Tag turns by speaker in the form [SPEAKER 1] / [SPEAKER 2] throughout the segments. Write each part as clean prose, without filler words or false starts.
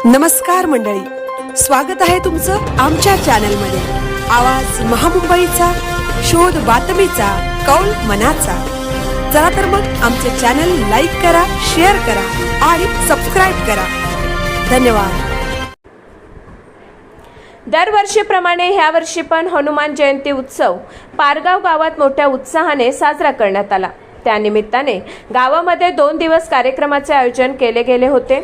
[SPEAKER 1] नमस्कार मंडळी, स्वागत आहे तुमचं आमच्या चॅनलमध्ये। आवाज महामुंबईचा, शोध बातमीचा, कौल मनाचा। चला तर मग आमचे चॅनल लाईक करा, शेअर करा आणि सबस्क्राइब करा। धन्यवाद।
[SPEAKER 2] दरवर्षीप्रमाणे ह्या वर्षी पण हनुमान जयंती उत्सव पारगाव गावात मोठ्या उत्साहाने साजरा करण्यात आला। त्यानिमित्ताने गावामध्ये 2 दिवस कार्यक्रमाचे आयोजन केले गेले होते।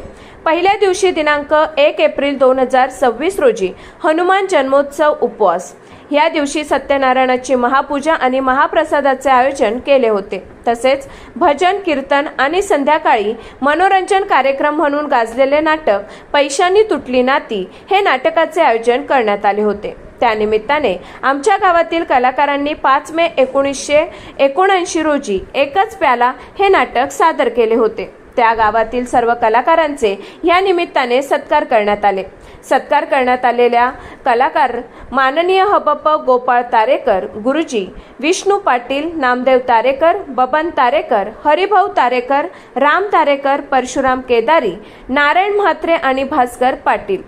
[SPEAKER 2] पहिल्या दिवशी दिनांक 1 एप्रिल 2026 रोजी हनुमान जन्मोत्सव उपवास, या दिवशी सत्यनारायणाची महापूजा आणि महाप्रसादाचे आयोजन केले होते। तसेच भजन, कीर्तन आणि संध्याकाळी मनोरंजन कार्यक्रम म्हणून गाजलेले नाटक पैशांनी तुटली नाती हे नाटकाचे आयोजन करण्यात आले होते। त्यानिमित्ताने आमच्या गावातील कलाकारांनी 5 मे 1979 रोजी एकच प्याला हे नाटक सादर केले होते। त्या गावातील सर्व कलाकारांचे या निमित्ताने सत्कार करण्यात आले। सत्कार करण्यात आलेल्या कलाकार माननीय हबप गोपाळ तारेकर गुरुजी, विष्णू पाटील, नामदेव तारेकर, बबन तारेकर, हरिभाऊ तारेकर, राम तारेकर, परशुराम केदारी, नारायण म्हात्रे आणि भास्कर पाटील।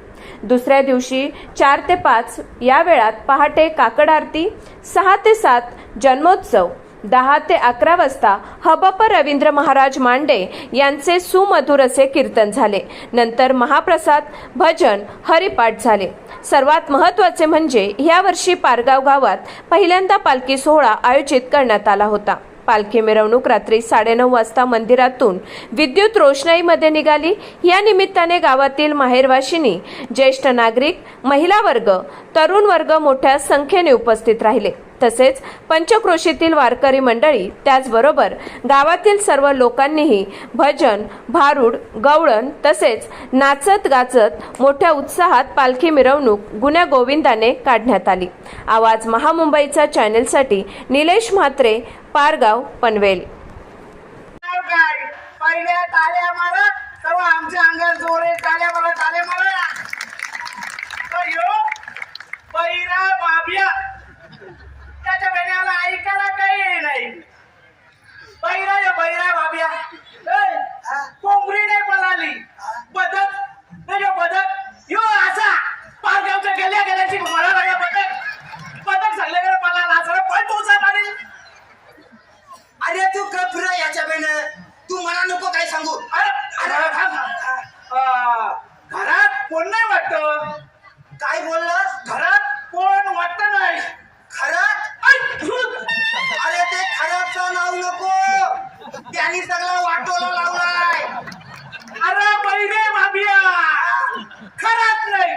[SPEAKER 2] दुसऱ्या दिवशी 4 ते 5 या वेळात पहाटे काकड आरती, 6 ते 7 जन्मोत्सव, 10 ते 11 वाजता हबप रवींद्र महाराज मांडे यांचे सुमधुर असे कीर्तन झाले। नंतर महाप्रसाद, भजन, हरिपाठ झाले। सर्वात महत्त्वाचे म्हणजे या वर्षी पारगाव गावात पहिल्यांदा पालखी सोहळा आयोजित करण्यात आला होता। पालखी मिरवणूक रात्री 9:30 वाजता मंदिरातून विद्युत रोषणाईमध्ये निघाली। या निमित्ताने गावातील माहेरवाशिनी, ज्येष्ठ नागरिक, महिला वर्ग, तरुण वर्ग मोठ्या संख्येने उपस्थित राहिले। तसेच पंचक्रोशीतील वारकरी मंडळी, त्याचबरोबर गावातील सर्व लोकांनीही भजन, भारूड, गवळण तसेच नाचत गाचत मोठ्या उत्साहात पालखी मिरवणूक गुण्या गोविंदाने काढण्यात आली। आवाज महामुंबईचा चॅनलसाठी निलेश म्हात्रे, पारगाव, पनवेल।
[SPEAKER 3] पहिल्या टाळ्या मारा, तेव्हा आमच्या अंगात जोरे टाळ्या मारा, टाळ्या मारा। बैरा बाबिया त्याच्या बेण्याला ऐकायला काही नाही। बैरा बाबिया कोंबडी नाही पळाली, बदक बदक यो असा पारगावच्या गेल्या गेल्याची मला लागला बदक सगळ्याकडे पळाला असं पण पोचा मारेल।
[SPEAKER 4] अरे तू गप्रा याच्या बेन, तू मला नको काय सांगू।
[SPEAKER 3] घरात कोण नाही वाटत।
[SPEAKER 4] काय बोललास?
[SPEAKER 3] घरात कोण वाटत नाही।
[SPEAKER 4] खरात? अरे ते खराबचं नाव नको, त्यांनी सगळा वाटोला लावलाय।
[SPEAKER 3] अरे बैरे भाभिया, खरात नाही,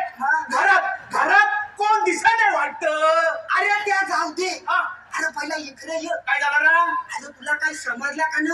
[SPEAKER 3] घरात कोण दिसत नाही वाटत।
[SPEAKER 4] अरे त्या जाऊ दे। अरे पहिला इकडे ये।
[SPEAKER 3] काय झालं ना?
[SPEAKER 4] अरे तुला काय समजलं का ना?